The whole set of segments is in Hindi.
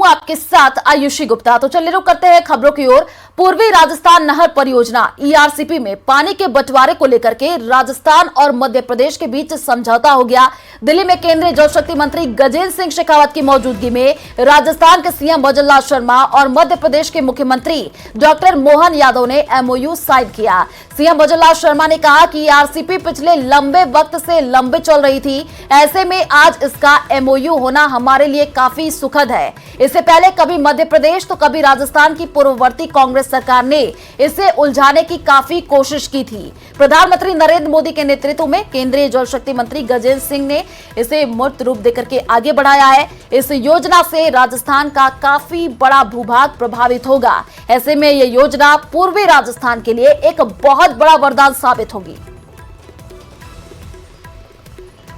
हूं आपके साथ आयुषी गुप्ता। तो चलिए रुक करते हैं खबरों की ओर। पूर्वी राजस्थान नहर परियोजना ईआरसीपी में पानी के बंटवारे को लेकर के राजस्थान और मध्य प्रदेश के बीच समझौता हो गया। दिल्ली में केंद्रीय जल शक्ति मंत्री गजेंद्र सिंह शेखावत की मौजूदगी में राजस्थान के सीएम भजन लाल शर्मा और मध्य प्रदेश के मुख्यमंत्री डॉक्टर मोहन यादव ने एमओयू साइन किया। सीएम भजन लाल शर्मा ने कहा कि ईआरसीपी पिछले लंबे वक्त से लंबे चल रही थी, ऐसे में आज इसका एमओयू होना हमारे लिए काफी सुखद है। इससे पहले कभी मध्य प्रदेश तो कभी राजस्थान की पूर्ववर्ती कांग्रेस सरकार ने इसे उलझाने की काफी कोशिश की थी। प्रधानमंत्री नरेंद्र मोदी के नेतृत्व में केंद्रीय जल शक्ति मंत्री गजेंद्र सिंह ने इसे मूर्त रूप देकर के आगे बढ़ाया है। इस योजना से राजस्थान का काफी बड़ा भूभाग प्रभावित होगा। ऐसे में यह योजना पूर्वी राजस्थान के लिए एक बहुत बड़ा वरदान साबित होगी।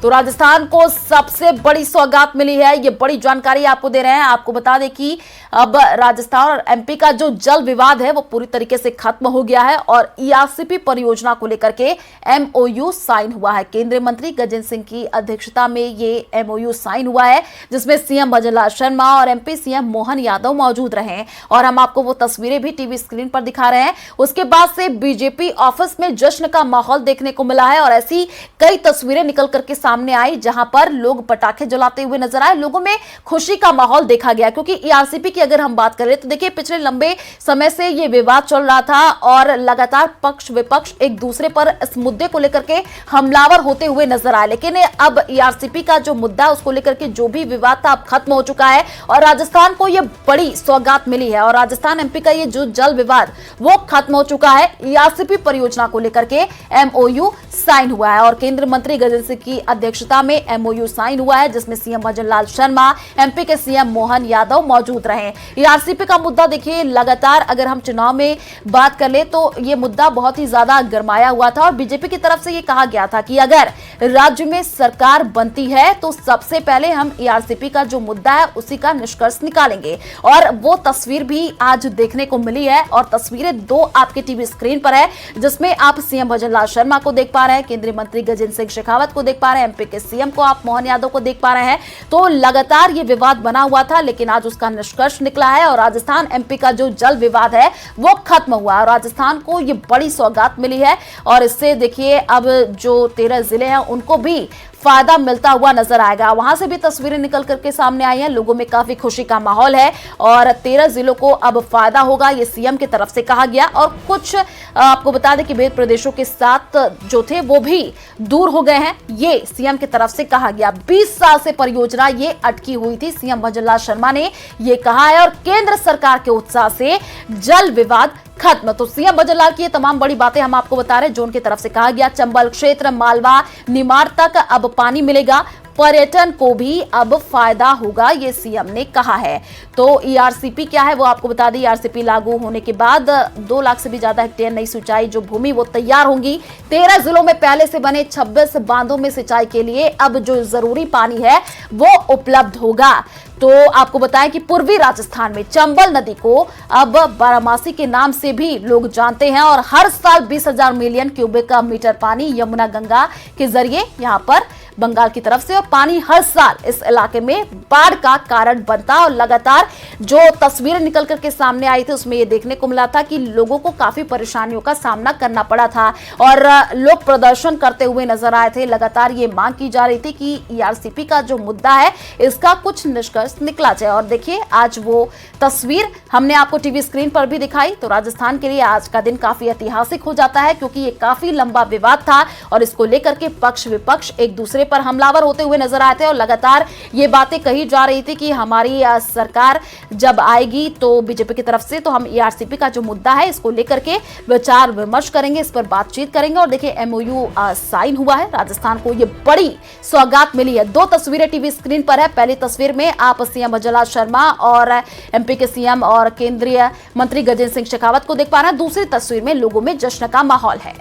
तो राजस्थान को सबसे बड़ी सौगात मिली है, ये बड़ी जानकारी आपको दे रहे हैं। आपको बता दें कि अब राजस्थान और एमपी का जो जल विवाद है वो पूरी तरीके से खत्म हो गया है और ईआरसीपी परियोजना को लेकर के एमओयू साइन हुआ है। केंद्रीय मंत्री गजेंद्र सिंह की अध्यक्षता में ये एमओयू साइन हुआ है, जिसमें सीएम भजन लाल शर्मा और एमपी सीएम मोहन यादव मौजूद रहे और हम आपको वो तस्वीरें भी टीवी स्क्रीन पर दिखा रहे हैं। उसके बाद से बीजेपी ऑफिस में जश्न का माहौल देखने को मिला है और ऐसी कई तस्वीरें निकल करके सामने आई जहां पर लोग पटाखे जलाते हुए नजर आए। लोगों में खुशी का माहौल देखा गया, क्योंकि ईआरसीपी की अगर हम बात करें तो देखिए पिछले लंबे समय से ये विवाद चल रहा था और लगातार पक्ष विपक्ष एक दूसरे पर इस मुद्दे को लेकर के हमलावर होते हुए नजर आए। लेकिन अब ईआरसीपी का जो मुद्दा है उसको लेकर के जो भी विवाद था अब खत्म हो चुका है और राजस्थान को यह बड़ी सौगात मिली है और राजस्थान एमपी का ये जो जल विवाद वो खत्म हो चुका है। ईआरसीपी परियोजना को लेकर के एमओयू साइन हुआ है और केंद्रीय मंत्री गजेंद्र सिंह की अध्यक्षता में एमओयू साइन हुआ है, जिसमें सीएम भजन लाल शर्मा, एमपी के सीएम मोहन यादव मौजूद रहे। ईआरसीपी का मुद्दा देखिए लगातार अगर हम चुनाव में बात कर ले तो ये मुद्दा बहुत ही ज्यादा गरमाया हुआ था और बीजेपी की तरफ से ये कहा गया था कि अगर राज्य में सरकार बनती है तो सबसे पहले हम ईआरसीपी का जो मुद्दा है उसी का निष्कर्ष निकालेंगे और वो तस्वीर भी आज देखने को मिली है और तस्वीरें दो आपके टीवी स्क्रीन पर है, जिसमें आप सीएम भजन लाल शर्मा को देख पा रहे हैं, केंद्रीय मंत्री गजेंद्र सिंह शेखावत को देख पा रहे हैं, एमपी के सीएम को आप मोहन यादव को देख पा रहे हैं। तो लगातार ये विवाद बना हुआ था लेकिन आज उसका निष्कर्ष निकला है और राजस्थान एमपी का जो जल विवाद है वो खत्म हुआ और राजस्थान को ये बड़ी सौगात मिली है और इससे देखिए अब जो 13 जिले हैं उनको भी फायदा मिलता हुआ नजर आएगा। वहां से भी तस्वीरें निकल करके सामने आई हैं, लोगों में काफी खुशी का माहौल है और 13 जिलों को अब फायदा होगा, ये सीएम की तरफ से कहा गया। और कुछ आपको बता दें कि भेद प्रदेशों के साथ जो थे वो भी दूर हो गए हैं, ये सीएम की तरफ से कहा गया। 20 साल से परियोजना ये अटकी हुई थी, सीएम भजन लाल शर्मा ने ये कहा है और केंद्र सरकार के उत्साह से जल विवाद खत्म। तो सीएम भजन लाल की ये तमाम बड़ी बातें हम आपको बता रहे हैं जो उनकी तरफ से कहा गया। चंबल क्षेत्र, मालवा, निमाड़ तक अब पानी मिलेगा, पर्यटन को भी अब फायदा होगा, ये सीएम ने कहा है। तो ईआरसीपी क्या है वो आपको बता दें। ईआरसीपी लागू होने के बाद 2 लाख से भी ज्यादा हेक्टेयर नई सिंचाई जो भूमि वो तैयार होंगी। 13 जिलों में पहले से बने 26 बांधों में सिंचाई के लिए अब जो जरूरी पानी है वो उपलब्ध होगा। तो आपको बताएं कि पूर्वी राजस्थान में चंबल नदी को अब बारामासी के नाम से भी लोग जानते हैं और हर साल 20,000 मिलियन क्यूबिक मीटर पानी यमुना गंगा के जरिए यहां पर बंगाल की तरफ से और पानी हर साल इस इलाके में बाढ़ का कारण बनता और लगातार जो तस्वीरें निकल करके सामने आई थी उसमें यह देखने को मिला था कि लोगों को काफी परेशानियों का सामना करना पड़ा था और लोग प्रदर्शन करते हुए नजर आए थे। लगातार ये मांग की जा रही थी कि ईआरसीपी का जो मुद्दा है इसका कुछ निष्कर्ष निकला जाए और देखिए आज वो तस्वीर हमने आपको टीवी स्क्रीन पर भी दिखाई। तो राजस्थान के लिए आज का दिन काफी ऐतिहासिक हो जाता है क्योंकि ये काफी लंबा विवाद था और इसको लेकर के पक्ष विपक्ष एक दूसरे पर हमलावर होते हुए नजर आए थे और लगातार ये बातें कही जा रही थी कि हमारी सरकार जब आएगी तो बीजेपी की तरफ से तो हम ईआरसीपी का जो मुद्दा है इसको लेकर के विचार विमर्श करेंगे, इस पर बातचीत करेंगे और देखिए एमओयू साइन हुआ है। राजस्थान को ये बड़ी सौगात मिली है। 2 तस्वीरें टीवी स्क्रीन पर है। पहली तस्वीर में आप सीएम भजन लाल शर्मा और एमपी के सीएम और केंद्रीय मंत्री गजेंद्र सिंह शेखावत को देख पा रहे हैं। दूसरी तस्वीर में लोगों में जश्न का माहौल है।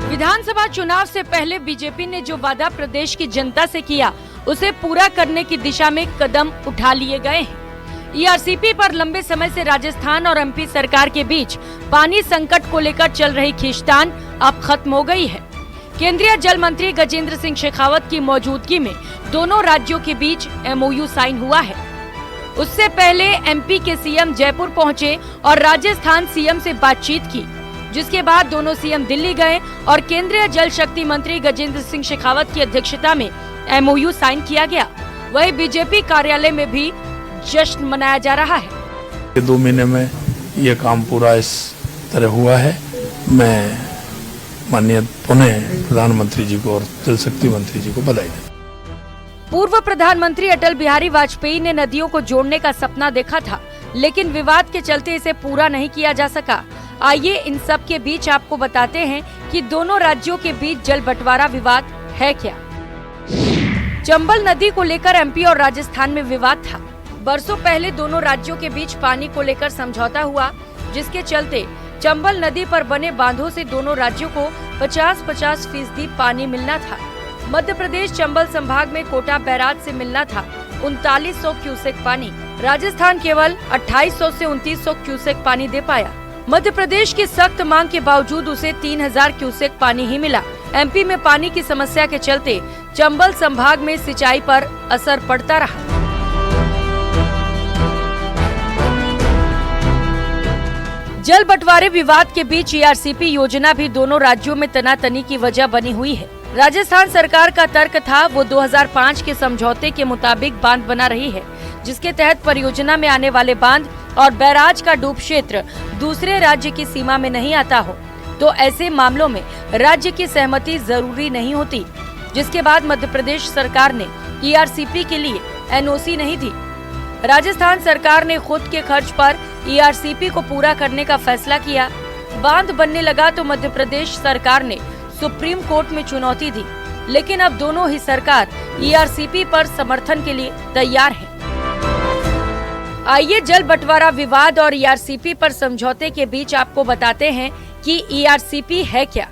विधानसभा चुनाव से पहले बीजेपी ने जो वादा प्रदेश की जनता से किया उसे पूरा करने की दिशा में कदम उठा लिए गए हैं। ईआरसीपी पर लंबे समय से राजस्थान और एमपी सरकार के बीच पानी संकट को लेकर चल रही खींचतान अब खत्म हो गई है। केंद्रीय जल मंत्री गजेंद्र सिंह शेखावत की मौजूदगी में दोनों राज्यों के बीच एमओयू साइन हुआ है। उससे पहले एमपी के सीएम जयपुर पहुंचे और राजस्थान सीएम से बातचीत की, जिसके बाद दोनों सीएम दिल्ली गए और केंद्रीय जल शक्ति मंत्री गजेंद्र सिंह शेखावत की अध्यक्षता में एमओयू साइन किया गया। वहीं बीजेपी कार्यालय में भी जश्न मनाया जा रहा है। 2 महीने में ये काम पूरा इस तरह हुआ है। मैं माननीय पुनः प्रधानमंत्री जी को और जल शक्ति मंत्री जी को बधाई देता हूं। पूर्व प्रधानमंत्री अटल बिहारी वाजपेयी ने नदियों को जोड़ने का सपना देखा था, लेकिन विवाद के चलते इसे पूरा नहीं किया जा सका। आइए इन सब के बीच आपको बताते हैं कि दोनों राज्यों के बीच जल बंटवारा विवाद है क्या। चंबल नदी को लेकर एमपी और राजस्थान में विवाद था। बरसों पहले दोनों राज्यों के बीच पानी को लेकर समझौता हुआ, जिसके चलते चंबल नदी पर बने बांधों से दोनों राज्यों को 50-50% पानी मिलना था। मध्य प्रदेश चंबल संभाग में कोटा बैराज से मिलना था 3900 क्यूसेक पानी, राजस्थान केवल 2800 से 2900 क्यूसेक पानी दे पाया। मध्य प्रदेश की सख्त मांग के बावजूद उसे 3000 क्यूसेक पानी ही मिला। एमपी में पानी की समस्या के चलते चंबल संभाग में सिंचाई पर असर पड़ता रहा। जल बंटवारे विवाद के बीच ईआरसीपी योजना भी दोनों राज्यों में तनातनी की वजह बनी हुई है। राजस्थान सरकार का तर्क था वो 2005 के समझौते के मुताबिक बांध बना रही है, जिसके तहत परियोजना में आने वाले बांध और बैराज का डूब क्षेत्र दूसरे राज्य की सीमा में नहीं आता हो तो ऐसे मामलों में राज्य की सहमति जरूरी नहीं होती, जिसके बाद मध्य प्रदेश सरकार ने ईआरसीपी के लिए एनओसी नहीं दी। राजस्थान सरकार ने खुद के खर्च पर ईआरसीपी को पूरा करने का फैसला किया। बांध बनने लगा तो मध्य प्रदेश सरकार ने सुप्रीम कोर्ट में चुनौती दी, लेकिन अब दोनों ही सरकार ईआरसीपी पर समर्थन के लिए तैयार है। आइए जल बंटवारा विवाद और ईआरसीपी पर समझौते के बीच आपको बताते हैं कि ईआरसीपी है क्या।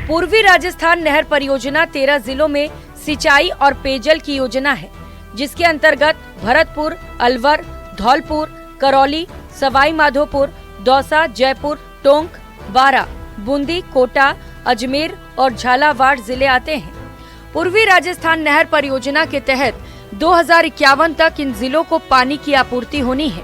पूर्वी राजस्थान नहर परियोजना 13 जिलों में सिंचाई और पेयजल की योजना है, जिसके अंतर्गत भरतपुर, अलवर, धौलपुर, करौली, सवाई माधोपुर, दौसा, जयपुर, टोंक, बारा, बूंदी, कोटा, अजमेर और झालावाड़ जिले आते हैं। पूर्वी राजस्थान नहर परियोजना के तहत 2051 तक इन जिलों को पानी की आपूर्ति होनी है।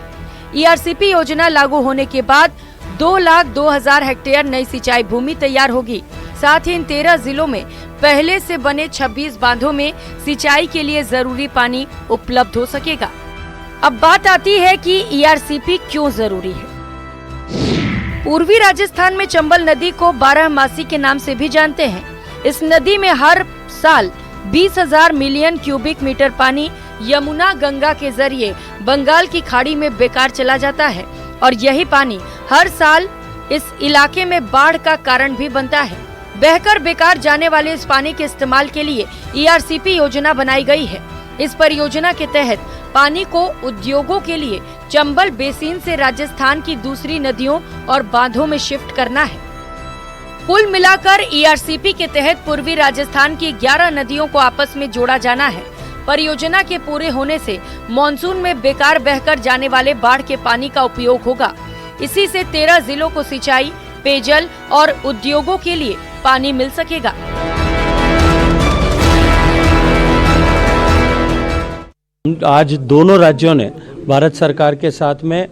ईआरसीपी योजना लागू होने के बाद 2,02,000 हेक्टेयर नई सिंचाई भूमि तैयार होगी। साथ ही इन 13 जिलों में पहले से बने 26 बांधों में सिंचाई के लिए जरूरी पानी उपलब्ध हो सकेगा। अब बात आती है कि ईआरसीपी क्यों जरूरी है। पूर्वी राजस्थान में चंबल नदी को 12मासी के नाम से भी जानते हैं। इस नदी में हर साल 20,000 मिलियन क्यूबिक मीटर पानी यमुना गंगा के जरिए बंगाल की खाड़ी में बेकार चला जाता है और यही पानी हर साल इस इलाके में बाढ़ का कारण भी बनता है। बहकर बेकार जाने वाले इस पानी के इस्तेमाल के लिए ईआरसीपी योजना बनाई गई है। इस परियोजना के तहत पानी को उद्योगों के लिए चंबल बेसिन से राजस्थान की दूसरी नदियों और बांधों में शिफ्ट करना है। कुल मिलाकर ईआरसीपी के तहत पूर्वी राजस्थान की 11 नदियों को आपस में जोड़ा जाना है। परियोजना के पूरे होने से मॉनसून में बेकार बहकर जाने वाले बाढ़ के पानी का उपयोग होगा। इसी से 13 जिलों को सिंचाई, पेयजल और उद्योगों के लिए पानी मिल सकेगा। आज दोनों राज्यों ने भारत सरकार के साथ में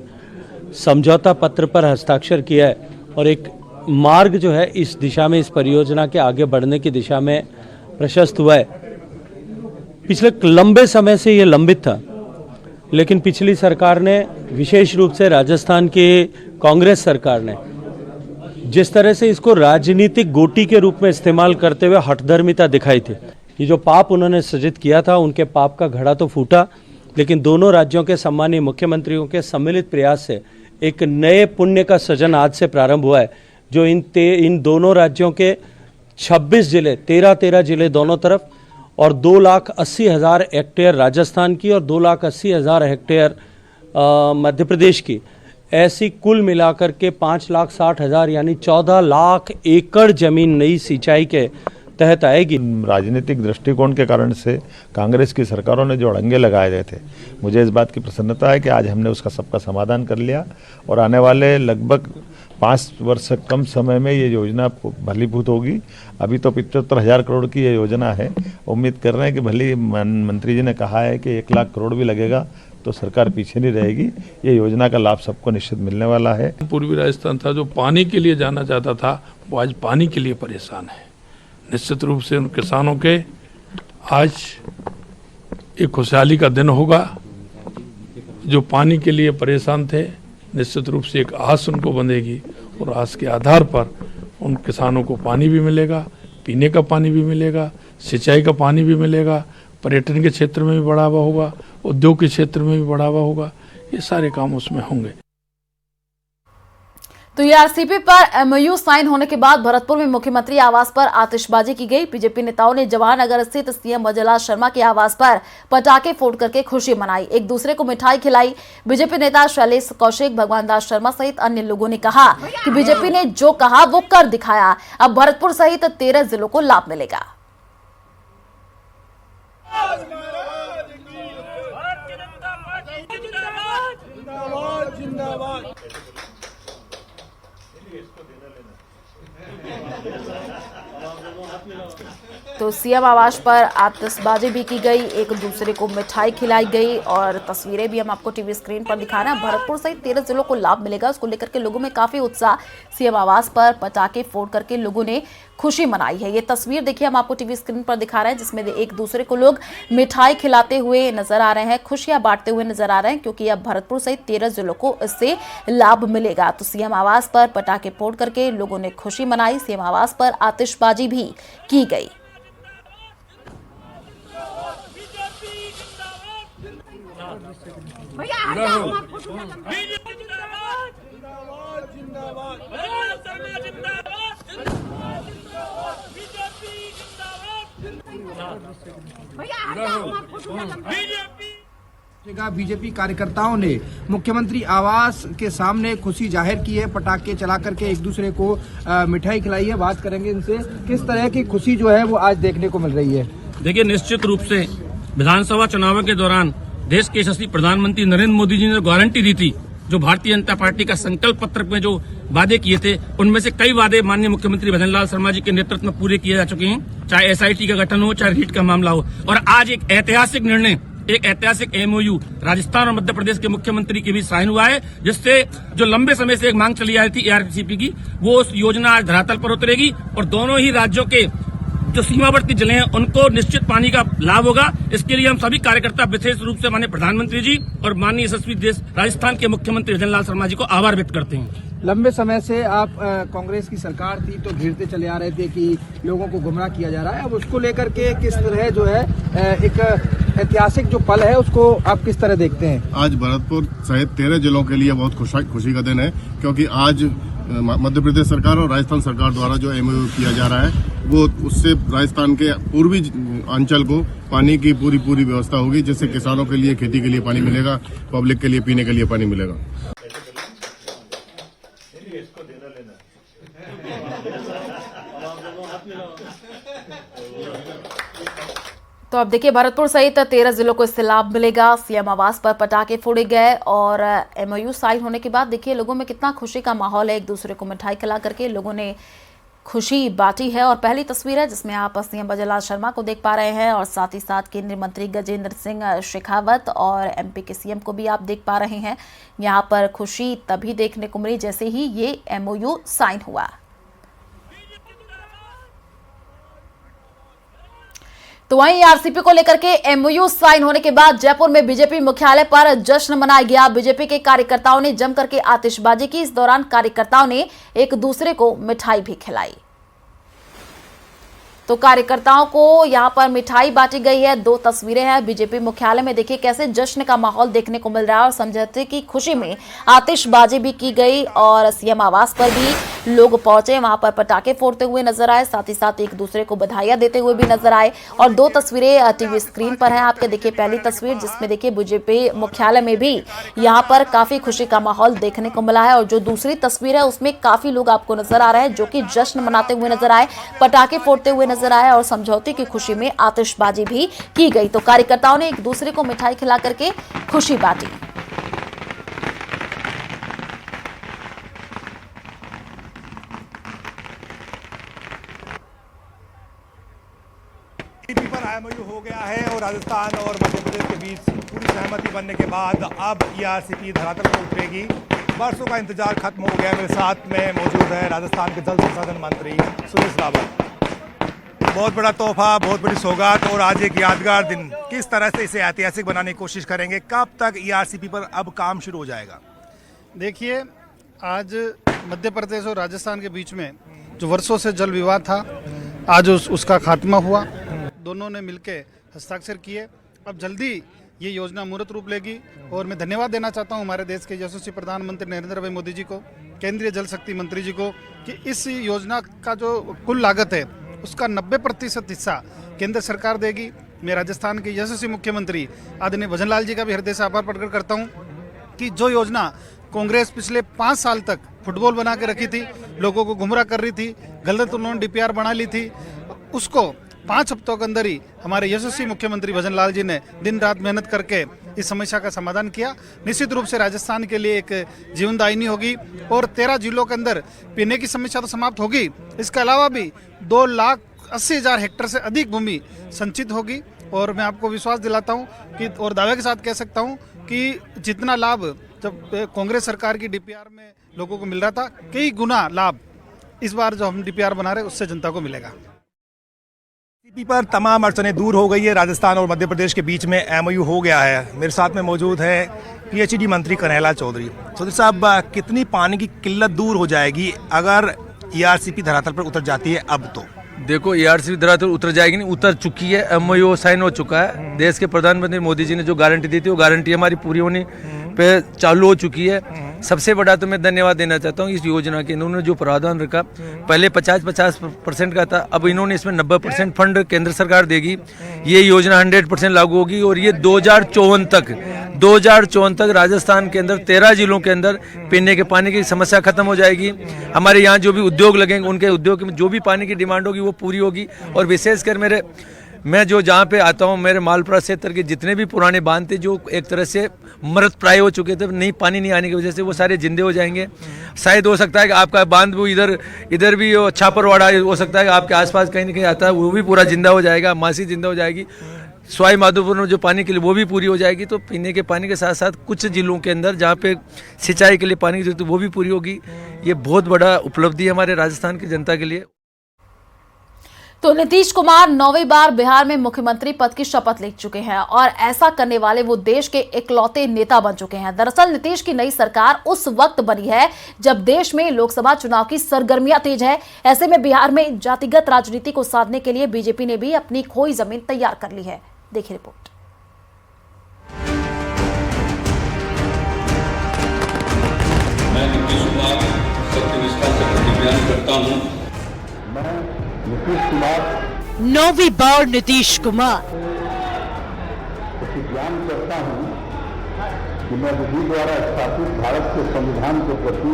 समझौता पत्र पर हस्ताक्षर किया है और एक मार्ग जो है इस दिशा में, इस परियोजना के आगे बढ़ने की दिशा में प्रशस्त हुआ है। पिछले लंबे समय से ये लंबित था, लेकिन पिछली सरकार ने, विशेष रूप से राजस्थान की कांग्रेस सरकार ने जिस तरह से इसको राजनीतिक गोटी के रूप में इस्तेमाल करते हुए हठधर्मिता दिखाई थी। ये जो पाप उन्होंने सृजित किया था, उनके पाप का घड़ा तो फूटा, लेकिन दोनों राज्यों के सम्मानीय मुख्यमंत्रियों के सम्मिलित प्रयास से एक नए पुण्य का सृजन आज से प्रारंभ हुआ है, जो इन दोनों राज्यों के 26 जिले, 13 जिले दोनों तरफ और 2,80,000 हेक्टेयर राजस्थान की और 2,80,000 हेक्टेयर मध्य प्रदेश की, ऐसी कुल मिलाकर के 5,60,000 यानी 14 लाख एकड़ जमीन नई सिंचाई के तहत आएगी। राजनीतिक दृष्टिकोण के कारण से कांग्रेस की सरकारों ने जो अड़ंगे लगाए गए थे, मुझे इस बात की प्रसन्नता है कि आज हमने उसका सबका समाधान कर लिया और आने वाले लगभग 5 वर्ष से कम समय में ये योजना फलीभूत होगी। अभी तो 75,000 करोड़ की ये योजना है। उम्मीद कर रहे हैं कि भले मंत्री जी ने कहा है कि 1 लाख करोड़ भी लगेगा तो सरकार पीछे नहीं रहेगी। ये योजना का लाभ सबको निश्चित मिलने वाला है। पूर्वी राजस्थान था जो पानी के लिए जाना चाहता था, वो आज पानी के लिए परेशान है। निश्चित रूप से उन किसानों के आज एक खुशहाली का दिन होगा। जो पानी के लिए परेशान थे, निश्चित रूप से एक आस उनको बंधेगी और आस के आधार पर उन किसानों को पानी भी मिलेगा, पीने का पानी भी मिलेगा, सिंचाई का पानी भी मिलेगा, पर्यटन के क्षेत्र में भी बढ़ावा होगा, उद्योग के क्षेत्र में भी बढ़ावा होगा। ये सारे काम उसमें होंगे। तो ईआरसीपी पर एमओयू साइन होने के बाद भरतपुर में मुख्यमंत्री आवास पर आतिशबाजी की गई। बीजेपी नेताओं ने जवाहरनगर स्थित सीएम भजनलाल शर्मा के आवास पर पटाखे फोड़ करके खुशी मनाई, एक दूसरे को मिठाई खिलाई। बीजेपी नेता शैलेश कौशिक, भगवान दास शर्मा सहित अन्य लोगों ने कहा कि बीजेपी ने जो कहा वो कर दिखाया। अब भरतपुर सहित 13 जिलों को लाभ मिलेगा। तो सीएम आवास पर आतिशबाजी भी की गई, एक दूसरे को मिठाई खिलाई गई और तस्वीरें भी हम आपको टीवी स्क्रीन पर दिखा रहे हैं। भरतपुर सहित 13 जिलों को लाभ मिलेगा, उसको लेकर के लोगों में काफी उत्साह। सीएम आवास पर पटाखे फोड़ करके लोगों ने खुशी मनाई है। ये तस्वीर देखिए हम आपको टीवी स्क्रीन पर दिखा रहे हैं, जिसमें एक दूसरे को लोग मिठाई खिलाते हुए नजर आ रहे हैं, खुशियां बांटते हुए नजर आ रहे हैं, क्योंकि अब भरतपुर सहित 13 जिलों को इससे लाभ मिलेगा। तो सीएम आवास पर पटाखे फोड़ करके लोगों ने खुशी मनाई। सीएम आवास पर आतिशबाजी भी की गई। बीजेपी कार्यकर्ताओं ने मुख्यमंत्री आवास के सामने खुशी जाहिर की है, पटाखे चला करके एक दूसरे को मिठाई खिलाई है। बात करेंगे इनसे, किस तरह की खुशी जो है वो आज देखने को मिल रही है। देखिए, निश्चित रूप से विधानसभा चुनाव के दौरान देश के यशस्वी प्रधानमंत्री नरेंद्र मोदी जी ने गारंटी दी थी, जो भारतीय जनता पार्टी का संकल्प पत्र में जो वादे किए थे, उनमें से कई वादे माननीय मुख्यमंत्री भजनलाल शर्मा जी के नेतृत्व में पूरे किए जा चुके हैं। चाहे एसआईटी का गठन हो, चाहे रीट का मामला हो, और आज एक ऐतिहासिक निर्णय, एक ऐतिहासिक एमओयू राजस्थान और मध्य प्रदेश के मुख्यमंत्री के बीच साइन हुआ है, जिससे जो लंबे समय से एक मांग चली आ रही थी ईआरसीपी की, वो उस योजना आज धरातल पर उतरेगी और दोनों ही राज्यों के जो सीमावर्ती जिले हैं उनको निश्चित पानी का लाभ होगा। इसके लिए हम सभी कार्यकर्ता विशेष रूप से माननीय प्रधानमंत्री जी और माननीय यशस्वी देश राजस्थान के मुख्यमंत्री भजनलाल शर्मा जी को आभार व्यक्त करते हैं। लंबे समय से आप कांग्रेस की सरकार थी तो घेरते चले आ रहे थे कि लोगों को गुमराह किया जा रहा है, अब उसको लेकर के किस तरह जो है एक ऐतिहासिक जो पल है उसको आप किस तरह देखते हैं? आज भरतपुर सहित 13 जिलों के लिए बहुत खुशी का दिन है, क्योंकि आज मध्य प्रदेश सरकार और राजस्थान सरकार द्वारा जो एमओयू किया जा रहा है, वो उससे राजस्थान के पूर्वी अंचल को पानी की पूरी व्यवस्था होगी, जिससे किसानों के लिए खेती के लिए पानी मिलेगा, पब्लिक के लिए पीने के लिए पानी मिलेगा। तो अब देखिए भरतपुर सहित 13 जिलों को इससे लाभ मिलेगा। सीएम आवास पर पटाखे फोड़े गए और एमओयू साइन होने के बाद देखिए लोगों में कितना खुशी का माहौल है। एक दूसरे को मिठाई खिला करके लोगों ने खुशी बांटी है। और पहली तस्वीर है जिसमें आप सीएम भजनलाल शर्मा को देख पा रहे हैं और साथ ही साथ केंद्रीय मंत्री गजेंद्र सिंह शेखावत और एमपी के सीएम को भी आप देख पा रहे हैं। यहाँ पर खुशी तभी देखने को मिली जैसे ही ये एमओयू साइन हुआ। तो वहीं ईआरसीपी को लेकर के एमओयू साइन होने के बाद जयपुर में बीजेपी मुख्यालय पर जश्न मनाया गया। बीजेपी के कार्यकर्ताओं ने जमकर के आतिशबाजी की। इस दौरान कार्यकर्ताओं ने एक दूसरे को मिठाई भी खिलाई। तो कार्यकर्ताओं को यहां पर मिठाई बांटी गई है। 2 तस्वीरें हैं बीजेपी मुख्यालय में, देखिए कैसे जश्न का माहौल देखने को मिल रहा है और समझौते की खुशी में आतिशबाजी भी की गई और सीएम आवास पर भी लोग पहुंचे, वहां पर पटाखे फोड़ते हुए नजर आए, साथ ही साथ एक दूसरे को बधाइयां देते हुए भी नजर आए। और 2 तस्वीरें टीवी स्क्रीन पर हैं आपके, देखिए पहली तस्वीर जिसमें देखिए बीजेपी मुख्यालय में भी यहाँ पर काफी खुशी का माहौल देखने को मिला है और जो दूसरी तस्वीर है उसमें काफी लोग आपको नजर आ रहे हैं जो कि जश्न मनाते हुए नजर आए, पटाखे फोड़ते हुए नजर नजर आए और समझौते की खुशी में आतिशबाजी भी की गई। तो कार्यकर्ताओं ने एक दूसरे को मिठाई खिला करके खुशी बांटी। पर IMOU हो गया है और राजस्थान और मध्य प्रदेश के बीच पूरी सहमति बनने के बाद अब ERCP धरातल पर उतरेगी। वर्षों का इंतजार खत्म हो गया। मेरे साथ में मौजूद है राजस्थान के जल संसाधन मंत्री सुरेश रावत। बहुत बड़ा तोहफा, बहुत बड़ी सौगात और आज एक यादगार दिन। किस तरह से इसे ऐतिहासिक बनाने की कोशिश करेंगे? कब तक ERCP पर अब काम शुरू हो जाएगा? देखिए, आज मध्य प्रदेश और राजस्थान के बीच में जो वर्षों से जल विवाद था, आज उसका खात्मा हुआ। दोनों ने मिलकर हस्ताक्षर किए। अब जल्दी ये योजना मूर्त रूप लेगी और मैं धन्यवाद देना चाहता हूँ हमारे देश के यशस्वी प्रधानमंत्री नरेंद्र भाई मोदी जी को, केंद्रीय जल शक्ति मंत्री जी को, कि इस योजना का जो कुल लागत है उसका 90% हिस्सा केंद्र सरकार देगी। मैं राजस्थान के यशस्वी मुख्यमंत्री आदरणीय भजन लाल जी का भी हृदय से आभार प्रकट करता हूँ कि जो योजना कांग्रेस पिछले 5 साल तक फुटबॉल बना के रखी थी, लोगों को गुमराह कर रही थी, गलत उन्होंने DPR बना ली थी, उसको 5 हफ्तों के अंदर ही हमारे यशस्वी मुख्यमंत्री भजन लाल जी ने दिन रात मेहनत करके इस समस्या का समाधान किया। निश्चित रूप से राजस्थान के लिए एक जीवनदायिनी होगी और 13 जिलों के अंदर पीने की समस्या तो समाप्त होगी, इसके अलावा भी 2,80,000 हेक्टेयर से अधिक भूमि संचित होगी। और मैं आपको विश्वास दिलाता हूँ कि और दावे के साथ कह सकता हूँ कि जितना लाभ जब कांग्रेस सरकार की DPR में लोगों को मिल रहा था, कई गुना लाभ इस बार जो हम DPR बना रहे हैं उससे जनता को मिलेगा। ERCP पर तमाम अड़चनें दूर हो गई है। राजस्थान और मध्य प्रदेश के बीच में MOU हो गया है। मेरे साथ में मौजूद है PhD मंत्री कन्हैया चौधरी। चौधरी साहब, कितनी पानी की किल्लत दूर हो जाएगी अगर ERCP धरातल पर उतर जाती है? अब तो देखो, ERCP धरातल उतर जाएगी नहीं, उतर चुकी है। MOU साइन हो चुका है। देश के प्रधानमंत्री मोदी जी ने जो गारंटी दी थी वो गारंटी हमारी पूरी होने पे चालू हो चुकी है। सबसे बड़ा तो मैं धन्यवाद देना चाहता हूँ इस योजना के। इन्होंने जो प्रावधान रखा, पहले 50% का था, अब इन्होंने इसमें 90% फंड केंद्र सरकार देगी। ये योजना 100% लागू होगी और ये 2054 तक राजस्थान के अंदर 13 जिलों के अंदर पीने के पानी की समस्या खत्म हो जाएगी। हमारे यहाँ जो भी उद्योग लगेंगे, उनके उद्योग में जो भी पानी की डिमांड होगी वो पूरी होगी। और विशेषकर मैं जो जहाँ पे आता हूँ, मेरे मालपुरा क्षेत्र के जितने भी पुराने बांध थे जो एक तरह से मृत प्राय हो चुके थे, नहीं पानी नहीं आने की वजह से, वो सारे जिंदे हो जाएंगे। शायद हो सकता है कि आपका बांध भी इधर भी छापरवाड़ा हो सकता है कि आपके आसपास कहीं ना कहीं आता है, वो भी पूरा जिंदा हो जाएगा। मासी जिंदा हो जाएगी। सवाई माधोपुर में जो पानी के लिए वो भी पूरी हो जाएगी। तो पीने के पानी के साथ साथ कुछ जिलों के अंदर जहाँ पे सिंचाई के लिए पानी की जरूरत है वो भी पूरी होगी। ये बहुत बड़ा उपलब्धि है हमारे राजस्थान की जनता के लिए। तो नीतीश कुमार 9वीं बार बिहार में मुख्यमंत्री पद की शपथ ले चुके हैं और ऐसा करने वाले वो देश के इकलौते नेता बन चुके हैं। दरअसल नीतीश की नई सरकार उस वक्त बनी है जब देश में लोकसभा चुनाव की सरगर्मियां तेज है। ऐसे में बिहार में जातिगत राजनीति को साधने के लिए बीजेपी ने भी अपनी खोई जमीन तैयार कर ली है। देखिए रिपोर्ट। मैं नीतीश कुमार सत्यनिष्ठा से प्रतिज्ञा करता हूं। 9वीं बार नीतीश कुमार प्रतिज्ञा करता हूं कि मैं विधि द्वारा स्थापित भारत के संविधान के प्रति।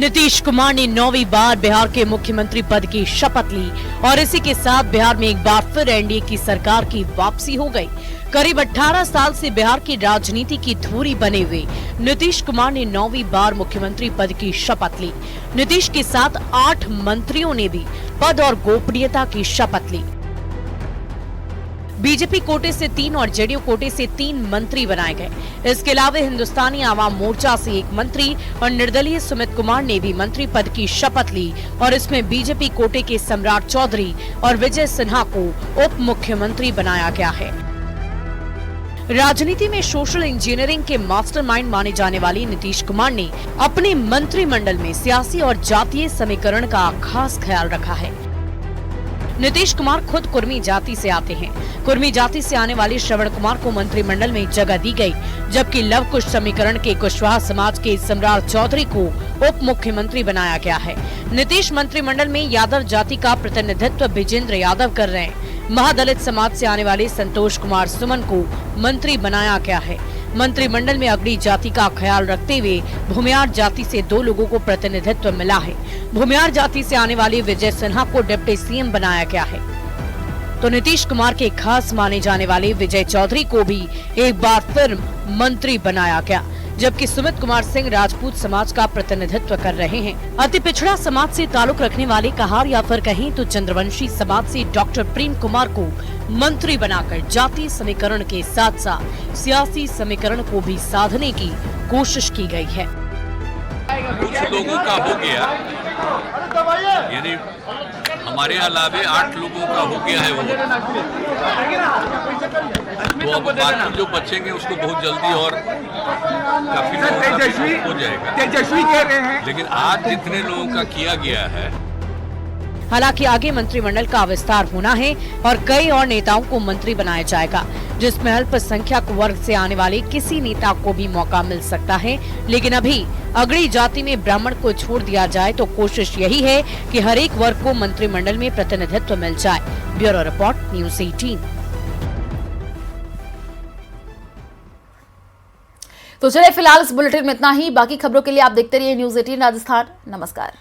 नीतीश कुमार ने 9वीं बार बिहार के मुख्यमंत्री पद की शपथ ली और इसी के साथ बिहार में एक बार फिर एनडीए की सरकार की वापसी हो गई। करीब 18 साल से बिहार की राजनीति की धुरी बने हुए नीतीश कुमार ने 9वीं बार मुख्यमंत्री पद की शपथ ली। नीतीश के साथ 8 मंत्रियों ने भी पद और गोपनीयता की शपथ ली। बीजेपी कोटे से 3 और जेडीयू कोटे से 3 मंत्री बनाए गए। इसके अलावा हिंदुस्तानी आवाम मोर्चा से 1 मंत्री और निर्दलीय सुमित कुमार ने भी मंत्री पद की शपथ ली और इसमें बीजेपी कोटे के सम्राट चौधरी और विजय सिन्हा को उप मुख्यमंत्री बनाया गया है। राजनीति में सोशल इंजीनियरिंग के मास्टरमाइंड माने जाने वाले नीतीश कुमार ने अपने मंत्रिमंडल में सियासी और जातीय समीकरण का खास ख्याल रखा है। नीतीश कुमार खुद कुर्मी जाति से आते हैं। कुर्मी जाति से आने वाले श्रवण कुमार को मंत्रिमंडल में जगह दी गई, जबकि लव कुश समीकरण के कुशवाहा समाज के सम्राट चौधरी को उप मुख्यमंत्री बनाया गया है। नीतीश मंत्रिमंडल में यादव जाति का प्रतिनिधित्व विजेंद्र यादव कर रहे हैं। महादलित समाज से आने वाले संतोष कुमार सुमन को मंत्री बनाया गया है। मंत्रिमंडल में अगड़ी जाति का ख्याल रखते हुए भूमियार जाति से 2 लोगों को प्रतिनिधित्व मिला है। भूमियार जाति से आने वाले विजय सिन्हा को डिप्टी सीएम बनाया गया है, तो नीतीश कुमार के खास माने जाने वाले विजय चौधरी को भी एक बार फिर मंत्री बनाया गया, जबकि सुमित कुमार सिंह राजपूत समाज का प्रतिनिधित्व कर रहे हैं। अति पिछड़ा समाज से ताल्लुक रखने वाले कहार या फिर कहें तो चंद्रवंशी समाज से डॉक्टर प्रेम कुमार को मंत्री बनाकर जाति समीकरण के साथ साथ सियासी समीकरण को भी साधने की कोशिश की गई है। कुछ लोगों का हो गया, यानी हमारे अलावे 8 लोगों का हो गया है वो, तो अब बाकी जो बचेंगे उसको बहुत जल्दी और काफी लोगों का हो जाएगा, लेकिन आज जितने लोगों का किया गया है। हालांकि आगे मंत्रिमंडल का विस्तार होना है और कई और नेताओं को मंत्री बनाया जाएगा, जिसमें अल्पसंख्यक वर्ग से आने वाले किसी नेता को भी मौका मिल सकता है। लेकिन अभी अगड़ी जाति में ब्राह्मण को छोड़ दिया जाए तो कोशिश यही है कि हर एक वर्ग को मंत्रिमंडल में प्रतिनिधित्व मिल जाए। Bureau report, news 18। तो चलिए फिलहाल इस बुलेटिन में इतना ही। बाकी खबरों के लिए आप देखते रहिए न्यूज़ 18 राजस्थान। नमस्कार।